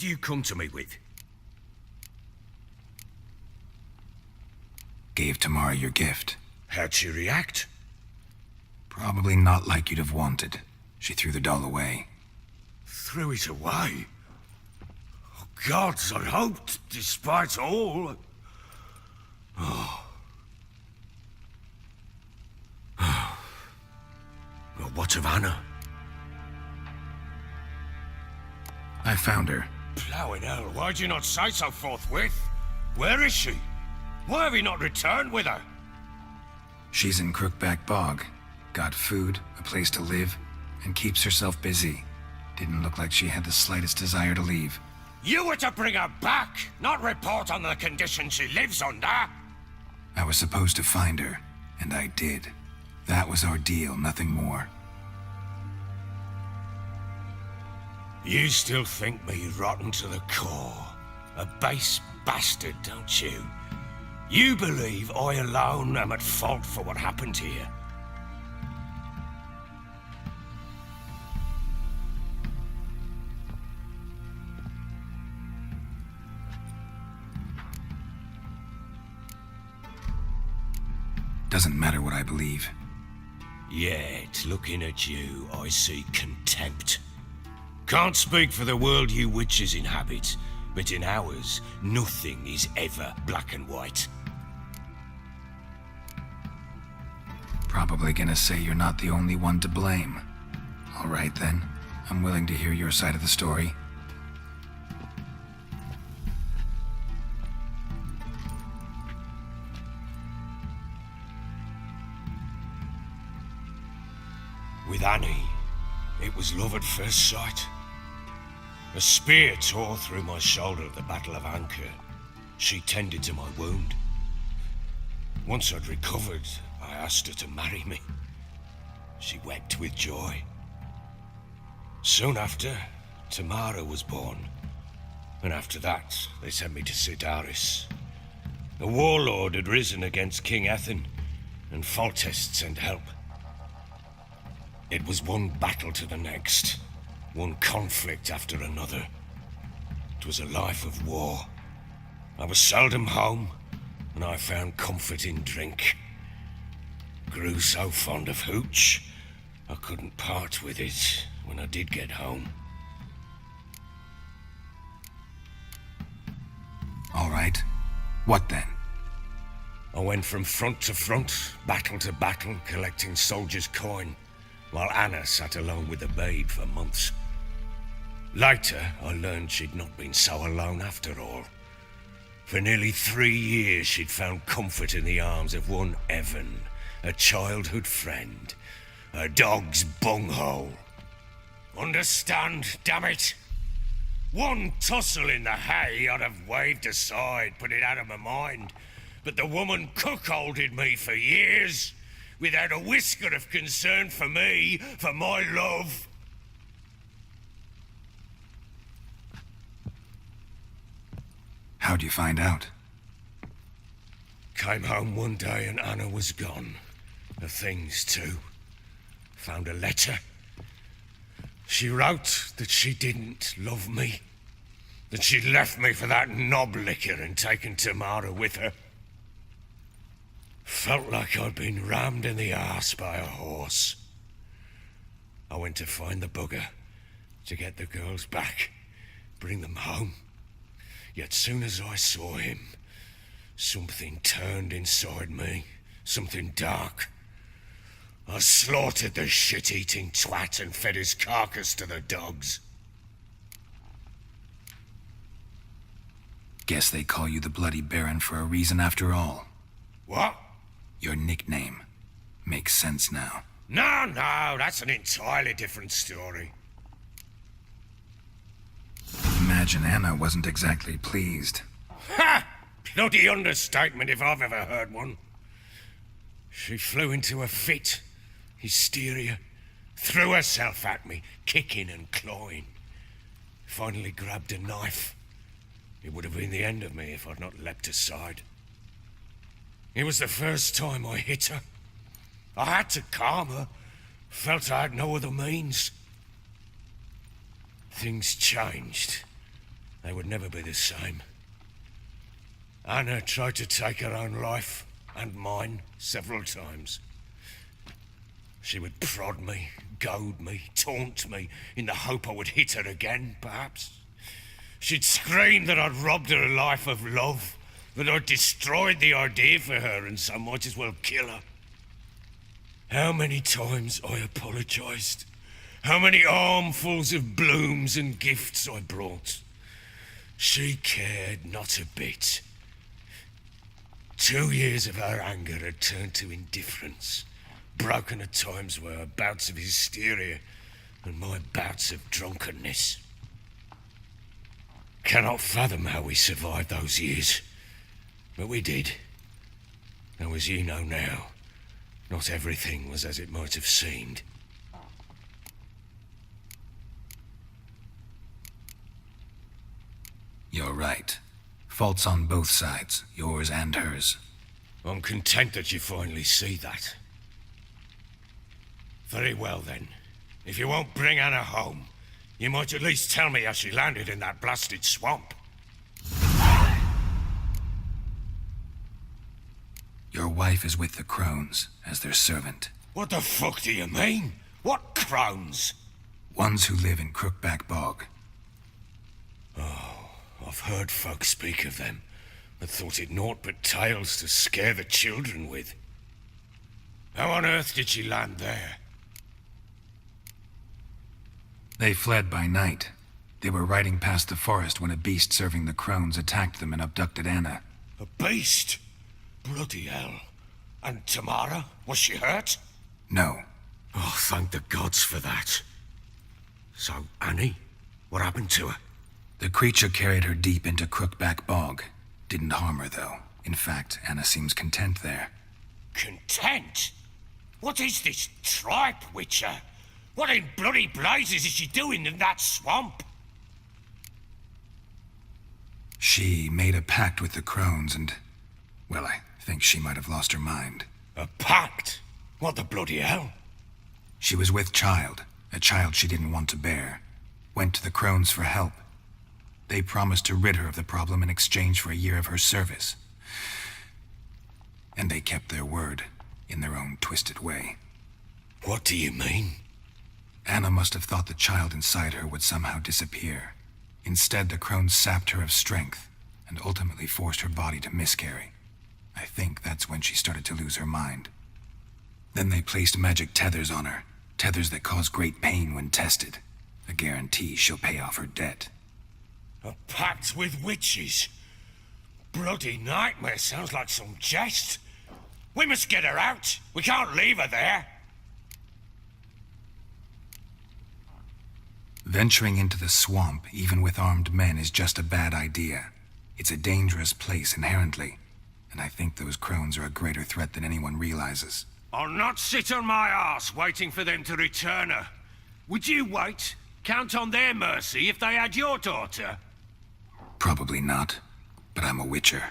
do you come to me with? Gave Tamara your gift. How'd she react? Probably not like you'd have wanted. She threw the doll away. Threw it away? Oh, gods, I hoped, despite all... Oh. Well, what of Anna? I found her. Plowing hell, why'd you not say so forthwith? Where is she? Why have you not returned with her? She's in Crookback Bog. Got food, a place to live, and keeps herself busy. Didn't look like she had the slightest desire to leave. You were to bring her back, not report on the conditions she lives under. I was supposed to find her, and I did. That was our deal, nothing more. You still think me rotten to the core. A base bastard, don't you? You believe I alone am at fault for what happened here. Doesn't matter what I believe. Yet, looking at you, I see contempt. Can't speak for the world you witches inhabit, but in ours, nothing is ever black and white. Probably gonna say you're not the only one to blame. All right then, I'm willing to hear your side of the story. With Annie, it was love at first sight. A spear tore through my shoulder at the Battle of Anchor. She tended to my wound. Once I'd recovered, I asked her to marry me. She wept with joy. Soon after, Tamara was born. And after that, they sent me to Sidaris. A warlord had risen against King Ethan, and Foltest sent help. It was one battle to the next, one conflict after another. It was a life of war. I was seldom home, and I found comfort in drink. Grew so fond of hooch, I couldn't part with it when I did get home. All right. What then? I went from front to front, battle to battle, collecting soldiers' coin, while Anna sat alone with the babe for months. Later, I learned she'd not been so alone after all. For nearly 3 years, she'd found comfort in the arms of one Evan, a childhood friend, a dog's bunghole. Understand, damn it? One tussle in the hay I'd have waved aside, put it out of my mind, but the woman cuckolded me for years, without a whisker of concern for me, for my love. How'd you find out? Came home one day and Anna was gone. The things too. Found a letter. She wrote that she didn't love me. That she'd left me for that knob licker and taken Tamara with her. Felt like I'd been rammed in the arse by a horse. I went to find the bugger, to get the girls back, bring them home. Yet soon as I saw him, something turned inside me, something dark. I slaughtered the shit-eating twat and fed his carcass to the dogs. Guess they call you the Bloody Baron for a reason after all. What? Your nickname. Makes sense now. No, that's an entirely different story. Imagine Anna wasn't exactly pleased. Ha! Bloody understatement if I've ever heard one. She flew into a fit, hysteria, threw herself at me, kicking and clawing. Finally grabbed a knife. It would have been the end of me if I'd not leapt aside. It was the first time I hit her. I had to calm her. Felt I had no other means. Things changed. they would never be the same. Anna tried to take her own life, and mine, several times. She would prod me, goad me, taunt me, in the hope I would hit her again, perhaps. She'd scream that I'd robbed her life of love, that I'd destroyed the idea for her, and so might as well kill her. How many times I apologized. How many armfuls of blooms and gifts I brought. She cared not a bit. 2 years of her anger had turned to indifference, broken at times by her bouts of hysteria and my bouts of drunkenness. Cannot fathom how we survived those years, but we did. Though as you know now, not everything was as it might have seemed. You're right. Faults on both sides, yours and hers. I'm content that you finally see that. Very well then. If you won't bring Anna home, you might at least tell me how she landed in that blasted swamp. Your wife is with the crones, as their servant. What the fuck do you mean? What crones? Ones who live in Crookback Bog. I've heard folk speak of them, and thought it naught but tales to scare the children with. How on earth did she land there? They fled by night. They were riding past the forest when a beast serving the crones attacked them and abducted Anna. A beast? Bloody hell. And Tamara? Was she hurt? No. Oh, thank the gods for that. So, Annie? What happened to her? The creature carried her deep into Crookback Bog. Didn't harm her, though. In fact, Anna seems content there. Content? What is this tripe, Witcher? What in bloody blazes is she doing in that swamp? She made a pact with the crones and... well, I think she might have lost her mind. A pact? What the bloody hell? She was with child, a child she didn't want to bear. Went to the crones for help. They promised to rid her of the problem in exchange for a year of her service. And they kept their word, in their own twisted way. What do you mean? Anna must have thought the child inside her would somehow disappear. Instead, the crones sapped her of strength, and ultimately forced her body to miscarry. I think that's when she started to lose her mind. Then they placed magic tethers on her, tethers that cause great pain when tested. A guarantee she'll pay off her debt. A pact with witches? Bloody nightmare, sounds like some jest. We must get her out. We can't leave her there. Venturing into the swamp, even with armed men, is just a bad idea. It's a dangerous place inherently, and I think those crones are a greater threat than anyone realizes. I'll not sit on my arse waiting for them to return her. Would you wait? Count on their mercy if they had your daughter? Probably not, but I'm a witcher.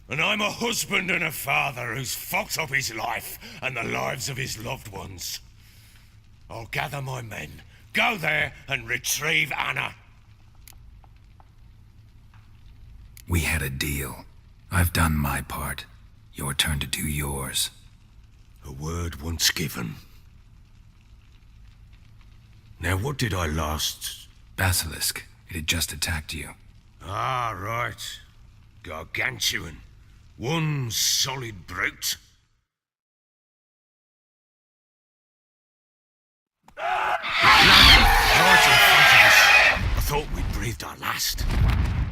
And I'm a husband and a father who's fucked up his life and the lives of his loved ones. I'll gather my men, go there and retrieve Anna. We had a deal. I've done my part. Your turn to do yours. A word once given. Now what did I last... Basilisk. It had just attacked you. Ah, right. Gargantuan. One solid brute. Right in front of us. I thought we'd breathed our last.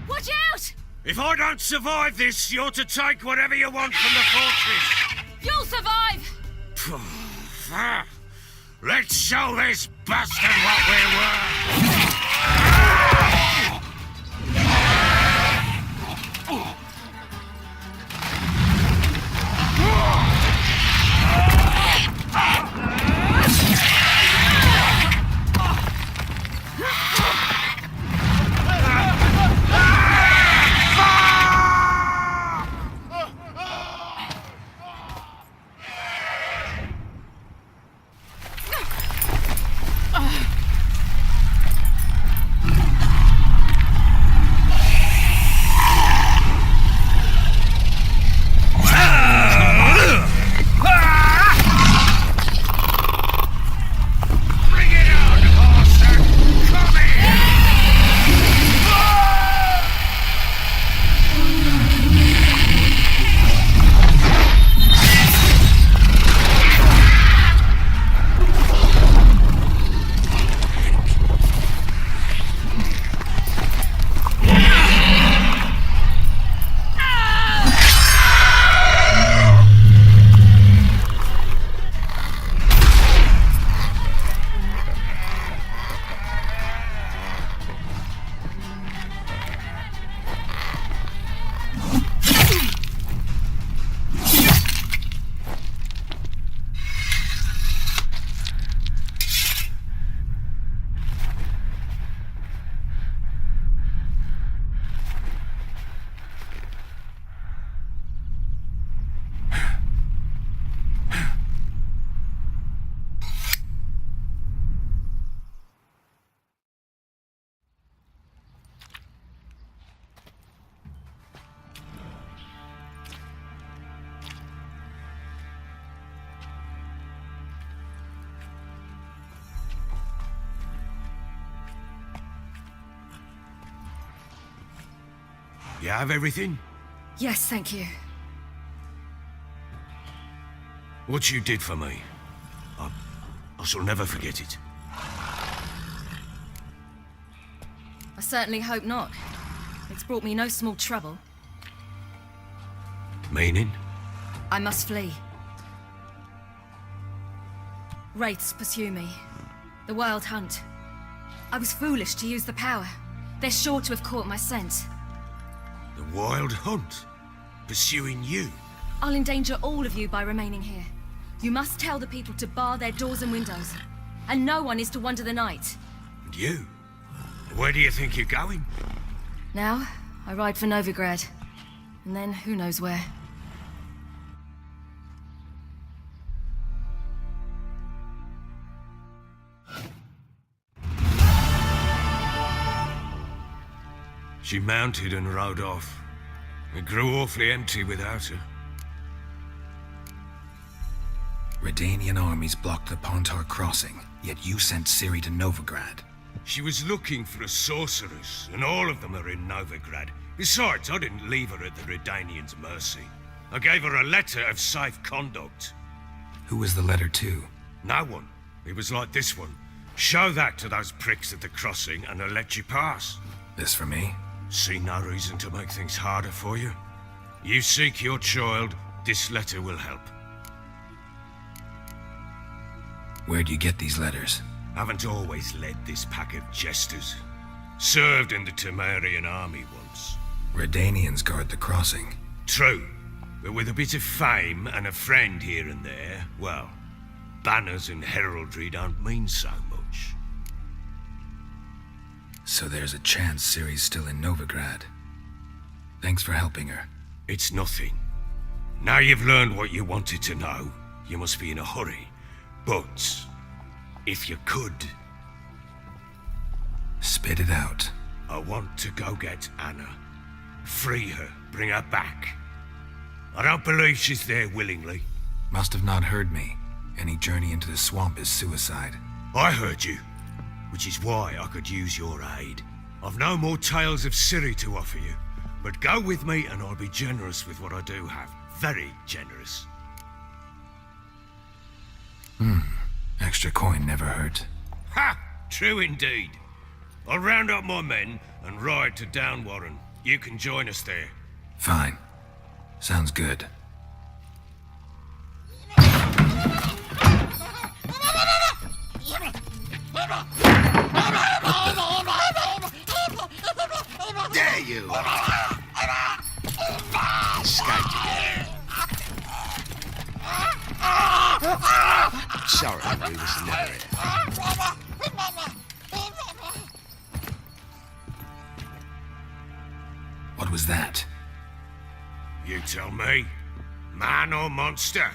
Watch out! If I don't survive this, you're to take whatever you want from the fortress. You'll survive! Let's show this bastard what we were. You have everything? Yes, thank you. What you did for me, I shall never forget it. I certainly hope not. It's brought me no small trouble. Meaning? I must flee. Wraiths pursue me. The Wild Hunt. I was foolish to use the power. They're sure to have caught my scent. The Wild Hunt? Pursuing you? I'll endanger all of you by remaining here. You must tell the people to bar their doors and windows. And no one is to wander the night. And you? Where do you think you're going? Now, I ride for Novigrad. And then, who knows where. She mounted and rode off. It grew awfully empty without her. Redanian armies blocked the Pontar crossing, yet you sent Ciri to Novigrad. She was looking for a sorceress, and all of them are in Novigrad. Besides, I didn't leave her at the Redanians' mercy. I gave her a letter of safe conduct. Who was the letter to? No one. It was like this one. Show that to those pricks at the crossing, and I'll let you pass. This for me? See no reason to make things harder for you. You seek your child, this letter will help. Where'd you get these letters? Haven't always led this pack of jesters. Served in the Temerian army once. Redanians guard the crossing. True, but with a bit of fame and a friend here and there, well, banners and heraldry don't mean so much. So there's a chance Ciri's still in Novigrad. Thanks for helping her. It's nothing. Now you've learned what you wanted to know, you must be in a hurry. But, if you could... Spit it out. I want to go get Anna. Free her, bring her back. I don't believe she's there willingly. Must have not heard me. Any journey into the swamp is suicide. I heard you, which is why I could use your aid. I've no more tales of Ciri to offer you, but go with me and I'll be generous with what I do have. Very generous. Extra coin never hurt. Ha! True indeed. I'll round up my men and ride to Downwarren. You can join us there. Fine. Sounds good. There you are. Escaped again. Sorry, we was never here. What was that? You tell me. Man or monster?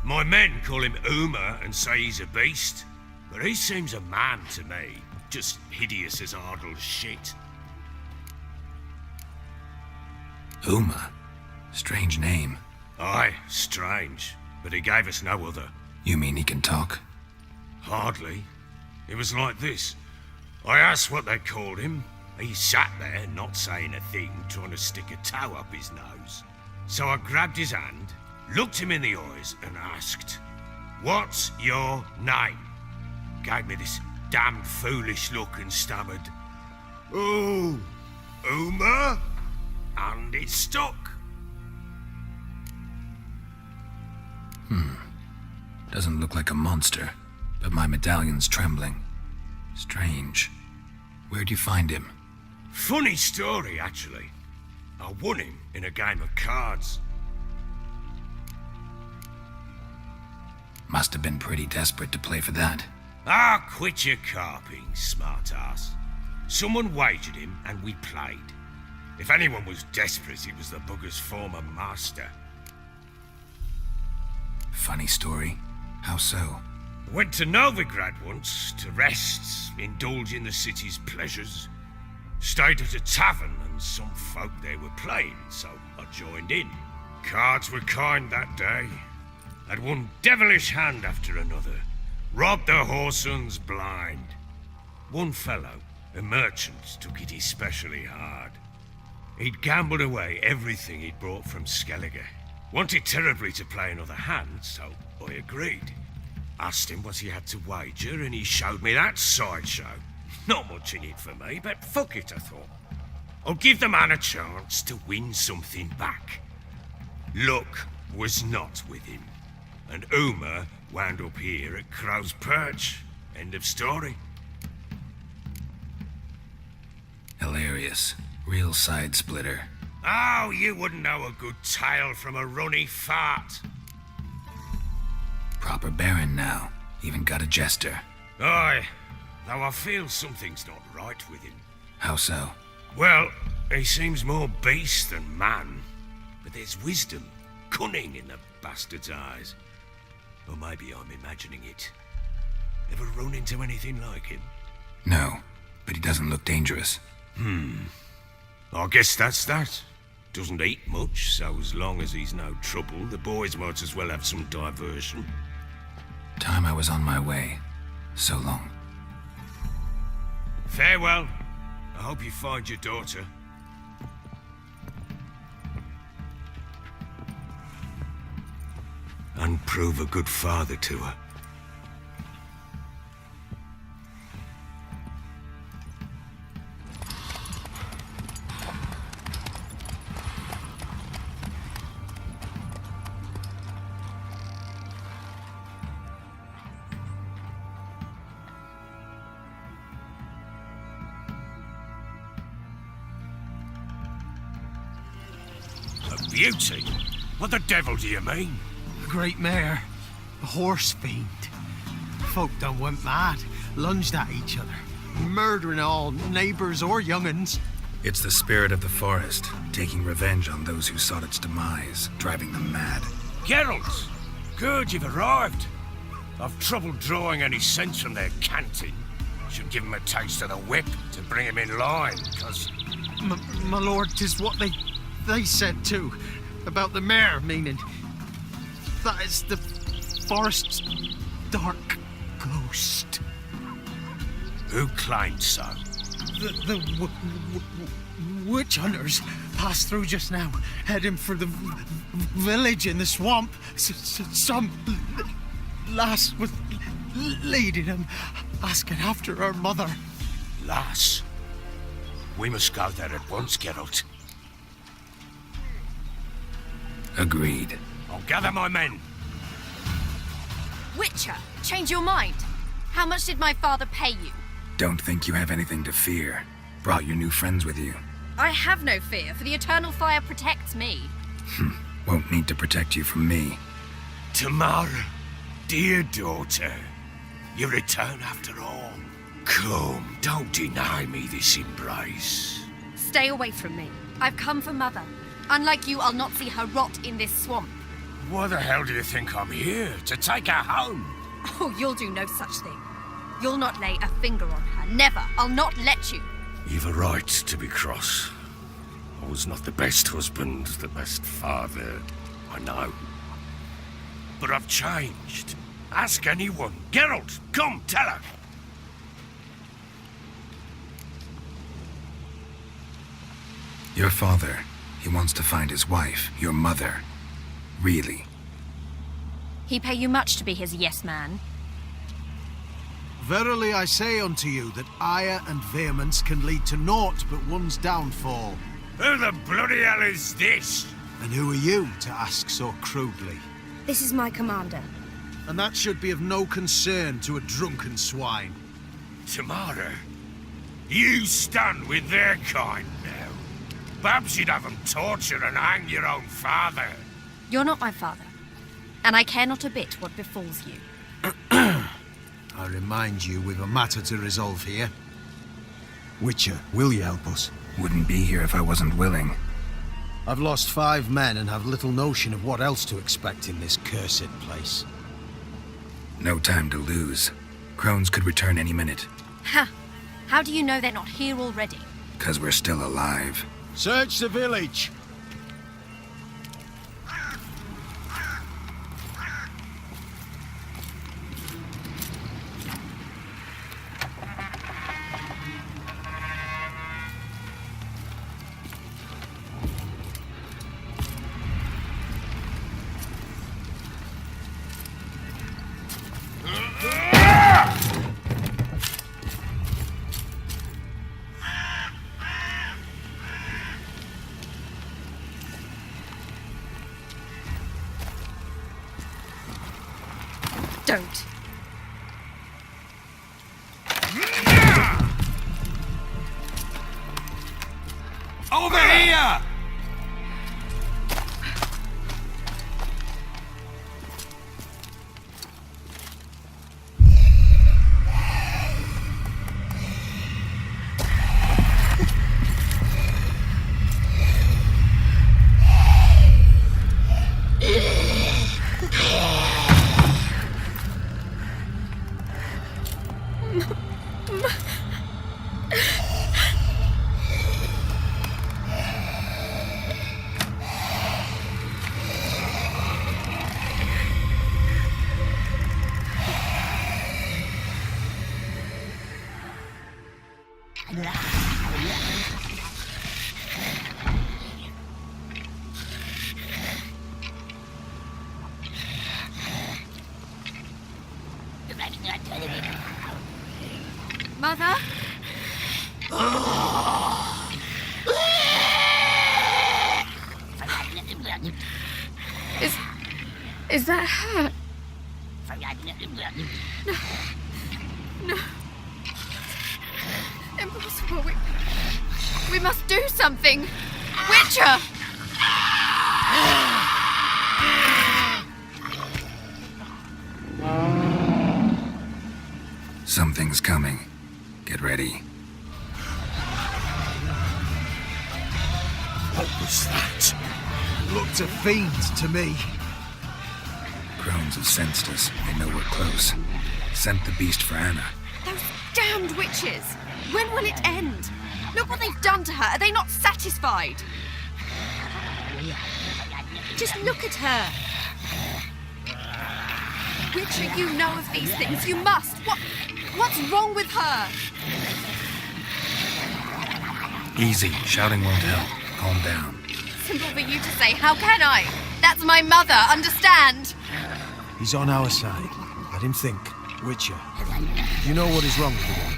My men call him Uma and say he's a beast, but he seems a man to me. Just hideous as Ardle's shit. Uma? Strange name. Aye, strange, but he gave us no other. You mean he can talk? Hardly. It was like this. I asked what they called him. He sat there, not saying a thing, trying to stick a toe up his nose. So I grabbed his hand, looked him in the eyes, and asked, "What's your name?" Gave me this damned foolish look and stammered, "Oh, Uma?" And it stuck. Doesn't look like a monster, but my medallion's trembling. Strange. Where'd you find him? Funny story, actually. I won him in a game of cards. Must have been pretty desperate to play for that. Ah, quit your carping, smartass. Someone wagered him and we played. If anyone was desperate, it was the bugger's former master. Funny story. How so? Went to Novigrad once to rest, indulge in the city's pleasures. Stayed at a tavern and some folk there were playing, so I joined in. Cards were kind that day. Had one devilish hand after another. Robbed the whoresons blind. One fellow, a merchant, took it especially hard. He'd gambled away everything he'd brought from Skellige. Wanted terribly to play another hand, so I agreed. Asked him what he had to wager, and he showed me that sideshow. Not much in it for me, but fuck it, I thought. I'll give the man a chance to win something back. Luck was not with him, and Uma wound up here at Crow's Perch. End of story. Hilarious. Real side splitter. Oh, you wouldn't know a good tale from a runny fart. Proper baron now. Even got a jester. Aye, though I feel something's not right with him. How so? Well, he seems more beast than man. But there's wisdom, cunning in the bastard's eyes. Or maybe I'm imagining it. Ever run into anything like him? No, but he doesn't look dangerous. I guess that's that. Doesn't eat much, so as long as he's no trouble, the boys might as well have some diversion. Time I was on my way. So long. Farewell. I hope you find your daughter. And prove a good father to her. A beauty? What the devil do you mean? A great mare. A horse fiend. Folk done went mad, lunged at each other, murdering all neighbours or young'uns. It's the spirit of the forest, taking revenge on those who sought its demise, driving them mad. Geralt! Good, you've arrived. I've trouble drawing any sense from their canting. Should give 'em a taste of the whip to bring 'em in line, because... My lord, 'tis what they said too, about the mare, meaning that is the forest's dark ghost. Who claimed so? The witch hunters passed through just now, heading for the village in the swamp. Some lass was leading them, asking after her mother. Lass? We must go there at once, Geralt. Agreed. I'll gather my men. Witcher, change your mind. How much did my father pay you? Don't think you have anything to fear. Brought your new friends with you. I have no fear, for the eternal fire protects me. Won't need to protect you from me. Tamara, dear daughter, you return after all. Come, don't deny me this embrace. Stay away from me. I've come for Mother. Unlike you, I'll not see her rot in this swamp. Why the hell do you think I'm here? To take her home? Oh, you'll do no such thing. You'll not lay a finger on her. Never. I'll not let you. You've a right to be cross. I was not the best husband, the best father, I know. But I've changed. Ask anyone. Geralt, come, tell her. Your father, he wants to find his wife, your mother. Really. He pay you much to be his yes man. Verily I say unto you that ire and vehemence can lead to naught but one's downfall. Who the bloody hell is this? And who are you to ask so crudely? This is my commander. And that should be of no concern to a drunken swine. Tamara, you stand with their kind now. Perhaps you'd have them torture and hang your own father. You're not my father, and I care not a bit what befalls you. I remind you we've a matter to resolve here. Witcher, will you help us? Wouldn't be here if I wasn't willing. I've lost 5 men and have little notion of what else to expect in this cursed place. No time to lose. Crones could return any minute. Ha! How do you know they're not here already? 'Cause we're still alive. Search the village! Don't. Over here! Mother? Is that her? No. Impossible. We must do something. Witcher! Something's coming. Get ready. What was that? Looked a fiend to me. Crones have sensed us. They know we're close. Sent the beast for Anna. Those damned witches! When will it end? Look what they've done to her. Are they not satisfied? Just look at her. Witcher, you know of these things. You must. What's wrong with her? Easy. Shouting won't help. Calm down. Simple for you to say. How can I? That's my mother. Understand? He's on our side. Let him think. Witcher, you know what is wrong with the one?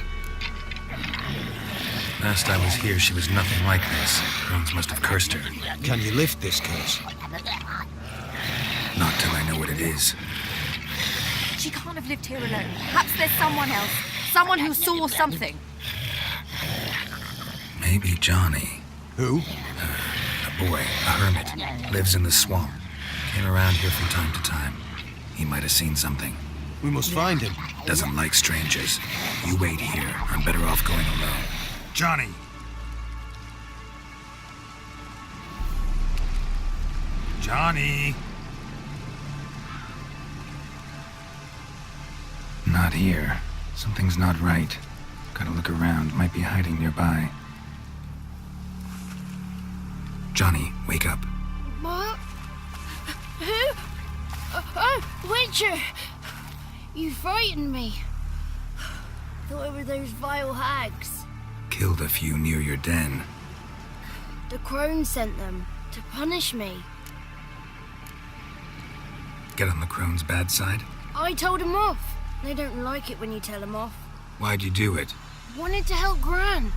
Last I was here, she was nothing like this. Crones must have cursed her. Can you lift this curse? Not till I know what it is. She can't have lived here alone. Perhaps there's someone else. Someone who saw something. Maybe Johnny. Who? A boy, a hermit. Lives in the swamp. Came around here from time to time. He might have seen something. We must find him. Doesn't like strangers. You wait here. I'm better off going alone. Johnny! Johnny! Not here. Something's not right. Gotta look around. Might be hiding nearby. Johnny, wake up. What? Who? Oh, Witcher! You frightened me. Thought it were those vile hags. Killed a few near your den. The crone sent them to punish me. Get on the crone's bad side? I told them off. They don't like it when you tell them off. Why'd you do it? Wanted to help Gran.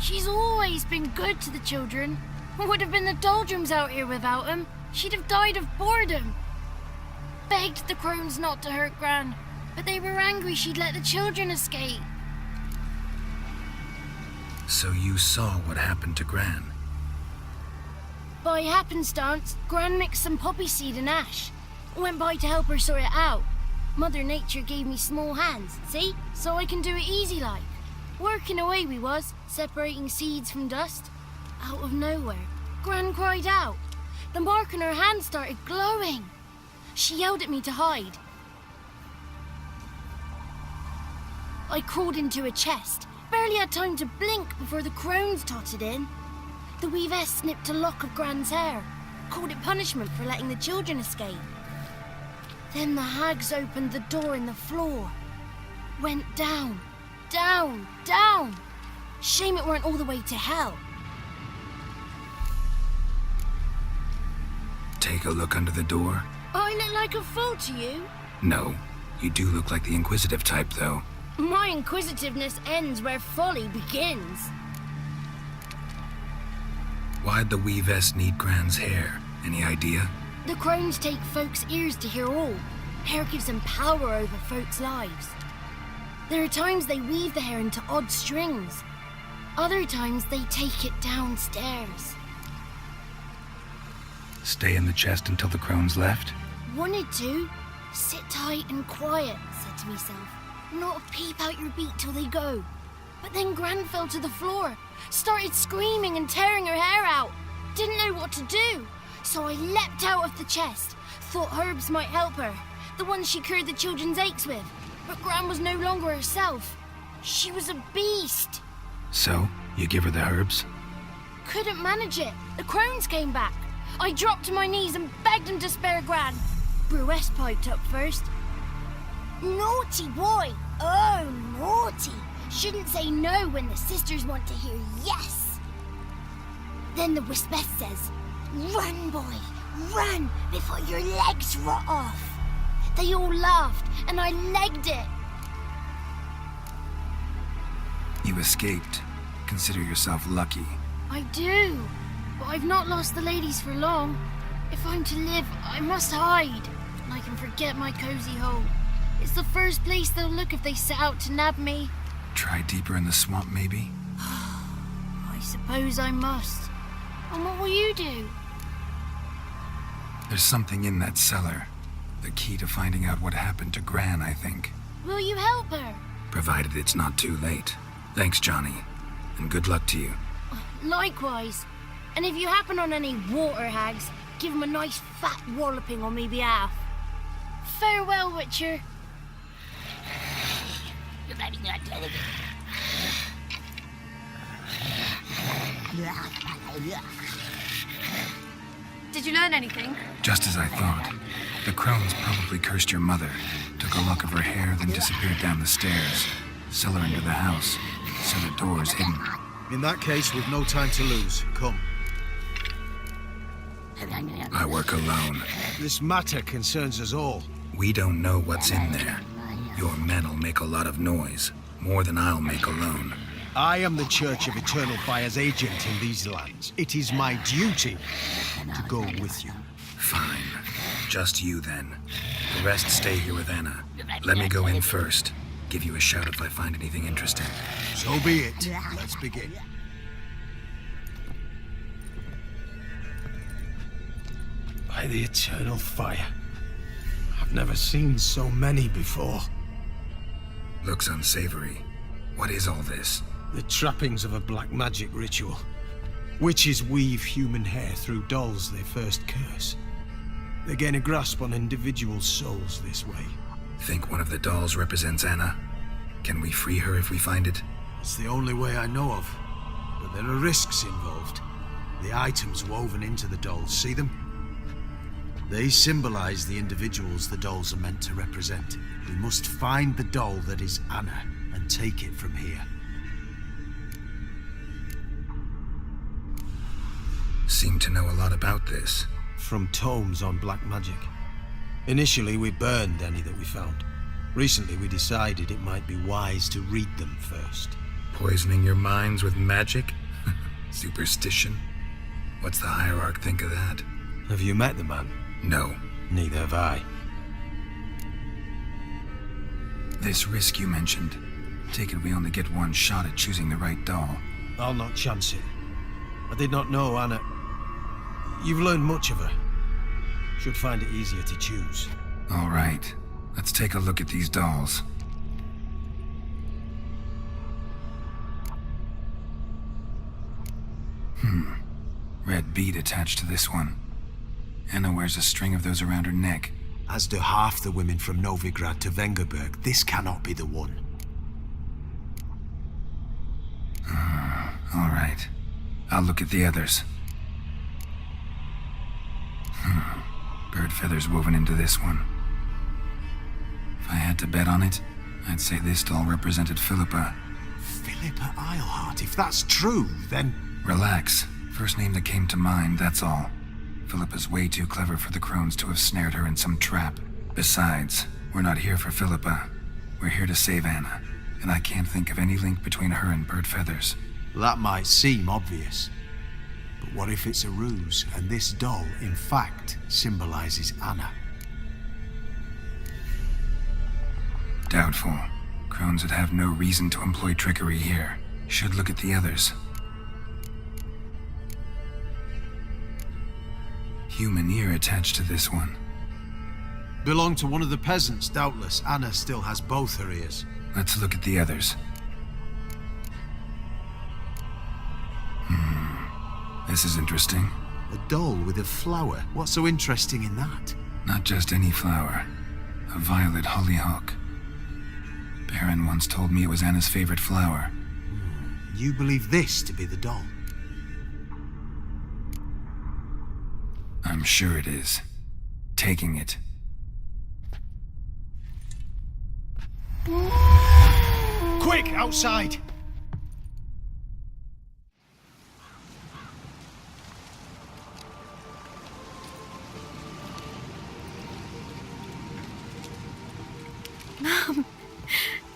She's always been good to the children. Would have been the doldrums out here without him. She'd have died of boredom. Begged the crones not to hurt Gran, but they were angry she'd let the children escape. So you saw what happened to Gran? By happenstance, Gran mixed some poppy seed and ash. Went by to help her sort it out. Mother Nature gave me small hands, see? So I can do it easy like. Working away we was, separating seeds from dust. Out of nowhere, Gran cried out. The mark on her hand started glowing. She yelled at me to hide. I crawled into a chest. Barely had time to blink before the crones totted in. The weavess snipped a lock of Gran's hair. Called it punishment for letting the children escape. Then the hags opened the door in the floor. Went down, down, down. Shame it weren't all the way to hell. Take a look under the door? I look like a fool to you? No. You do look like the inquisitive type, though. My inquisitiveness ends where folly begins. Why'd the weavess need Gran's hair? Any idea? The crones take folks' ears to hear all. Hair gives them power over folks' lives. There are times they weave the hair into odd strings. Other times they take it downstairs. Stay in the chest until the crone's left? Wanted to. Sit tight and quiet, said to myself. Not peep out your beat till they go. But then Gran fell to the floor, started screaming and tearing her hair out. Didn't know what to do. So I leapt out of the chest. Thought herbs might help her. The ones she cured the children's aches with. But Gran was no longer herself. She was a beast. So, you give her the herbs? Couldn't manage it. The crones came back. I dropped to my knees and begged him to spare Gran. Bruess piped up first. Naughty boy. Oh, naughty. Shouldn't say no when the sisters want to hear yes. Then the Wispess says, run, boy, run before your legs rot off. They all laughed, and I legged it. You escaped. Consider yourself lucky. I do, but I've not lost the ladies for long. If I'm to live, I must hide, and I can forget my cozy hole. It's the first place they'll look if they set out to nab me. Try deeper in the swamp, maybe? I suppose I must. And what will you do? There's something in that cellar. The key to finding out what happened to Gran, I think. Will you help her? Provided it's not too late. Thanks, Johnny. And good luck to you. Likewise. And if you happen on any water hags, give them a nice fat walloping on me behalf. Farewell, Witcher. Did you learn anything? Just as I thought. The crones probably cursed your mother, took a lock of her hair, then disappeared down the stairs, cellar into the house, so the door's hidden. In that case, we've no time to lose. Come. I work alone. This matter concerns us all. We don't know what's in there. Your men'll make a lot of noise, more than I'll make alone. I am the Church of Eternal Fire's agent in these lands. It is my duty to go with you. Fine. Just you then. The rest stay here with Anna. Let me go in first. Give you a shout if I find anything interesting. So be it. Let's begin. By the Eternal Fire. I've never seen so many before. Looks unsavory. What is all this? The trappings of a black magic ritual. Witches weave human hair through dolls they first curse. They gain a grasp on individual souls this way. Think one of the dolls represents Anna? Can we free her if we find it? It's the only way I know of. But there are risks involved. The items woven into the dolls, see them? They symbolize the individuals the dolls are meant to represent. We must find the doll that is Anna and take it from here. Seem to know a lot about this. From tomes on black magic. Initially, we burned any that we found. Recently, we decided it might be wise to read them first. Poisoning your minds with magic? Superstition? What's the hierarch think of that? Have you met the man? No. Neither have I. This risk you mentioned. Take it we only get one shot at choosing the right doll. I'll not chance it. I did not know Anna. You've learned much of her. Should find it easier to choose. All right. Let's take a look at these dolls. Red bead attached to this one. Anna wears a string of those around her neck. As do half the women from Novigrad to Vengerberg. This cannot be the one. All right. I'll look at the others. Bird feathers woven into this one. If I had to bet on it, I'd say this doll represented Philippa. Philippa Eilhart. If that's true, then... Relax. First name that came to mind, that's all. Philippa's way too clever for the crones to have snared her in some trap. Besides, we're not here for Philippa. We're here to save Anna, and I can't think of any link between her and bird feathers. That might seem obvious. But what if it's a ruse, and this doll, in fact, symbolizes Anna? Doubtful. Crones would have no reason to employ trickery here. Should look at the others. Human ear attached to this one. Belonged to one of the peasants, doubtless. Anna still has both her ears. Let's look at the others. This is interesting. A doll with a flower. What's so interesting in that? Not just any flower. A violet hollyhock. Baron once told me it was Anna's favorite flower. You believe this to be the doll? I'm sure it is. Taking it. Quick, outside! Mum,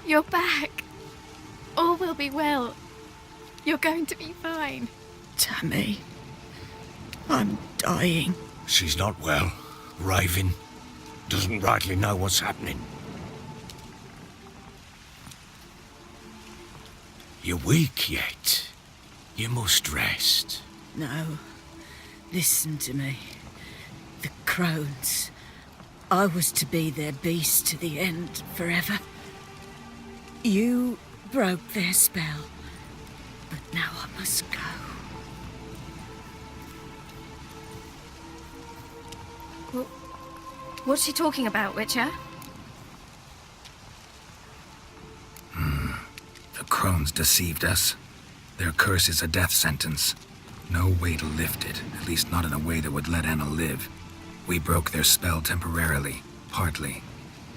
you're back. All will be well. You're going to be fine. Tammy, I'm dying. She's not well. Raving. Doesn't rightly know what's happening. You're weak yet. You must rest. No, listen to me. The crones. I was to be their beast to the end, forever. You broke their spell, but now I must go. What's she talking about, Witcher? The crones deceived us. Their curse is a death sentence. No way to lift it, at least not in a way that would let Anna live. We broke their spell temporarily, partly.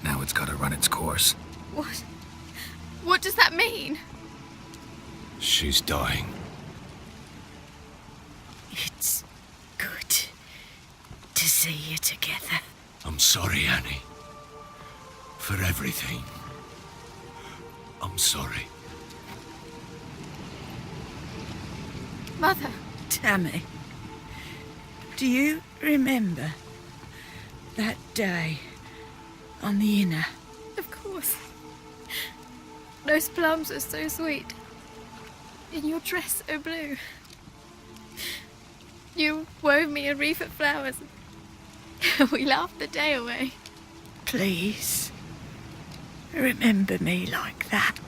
Now it's gotta run its course. What? What does that mean? She's dying. It's good to see you together. I'm sorry, Annie. For everything. I'm sorry. Mother. Tammy, do you remember that day on the Inner? Of course. Those plums are so sweet. And your dress so blue. You wove me a wreath of flowers. We laughed the day away. Please, remember me like that.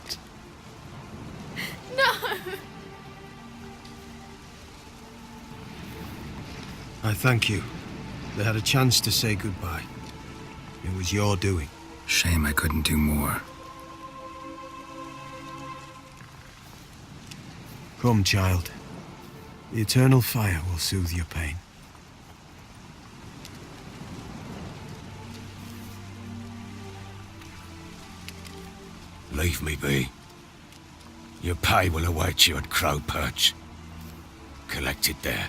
No! I thank you. They had a chance to say goodbye. It was your doing. Shame I couldn't do more. Come, child. The eternal fire will soothe your pain. Leave me be. Your pay will await you at Crow Perch. Collect it there.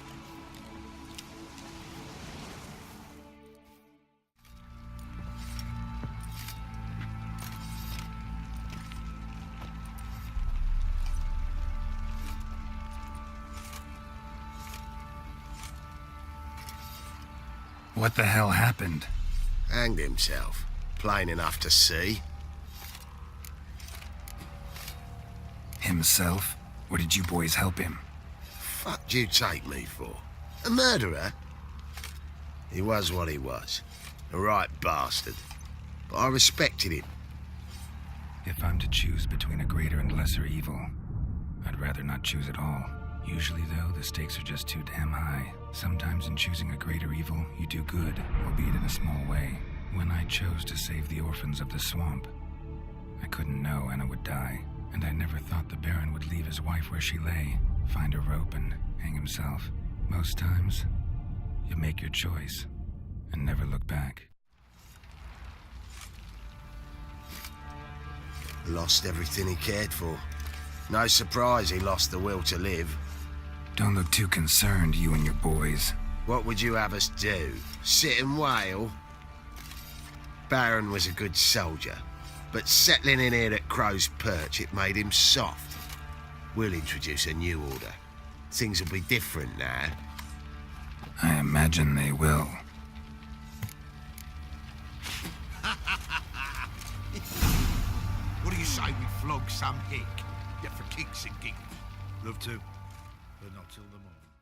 What the hell happened? Hanged himself. Plain enough to see. Himself? Or did you boys help him? Fuck'd you take me for? A murderer? He was what he was. A right bastard. But I respected him. If I'm to choose between a greater and lesser evil, I'd rather not choose at all. Usually, though, the stakes are just too damn high. Sometimes in choosing a greater evil, you do good, albeit in a small way. When I chose to save the orphans of the swamp, I couldn't know Anna would die, and I never thought the Baron would leave his wife where she lay, find a rope and hang himself. Most times, you make your choice and never look back. Lost everything he cared for. No surprise he lost the will to live. Don't look too concerned, you and your boys. What would you have us do? Sit and wail? Baron was a good soldier, but settling in here at Crow's Perch, it made him soft. We'll introduce a new order. Things will be different now. I imagine they will. say we flog some hick? Yeah, for kicks and giggles. Love to, but not till the morning.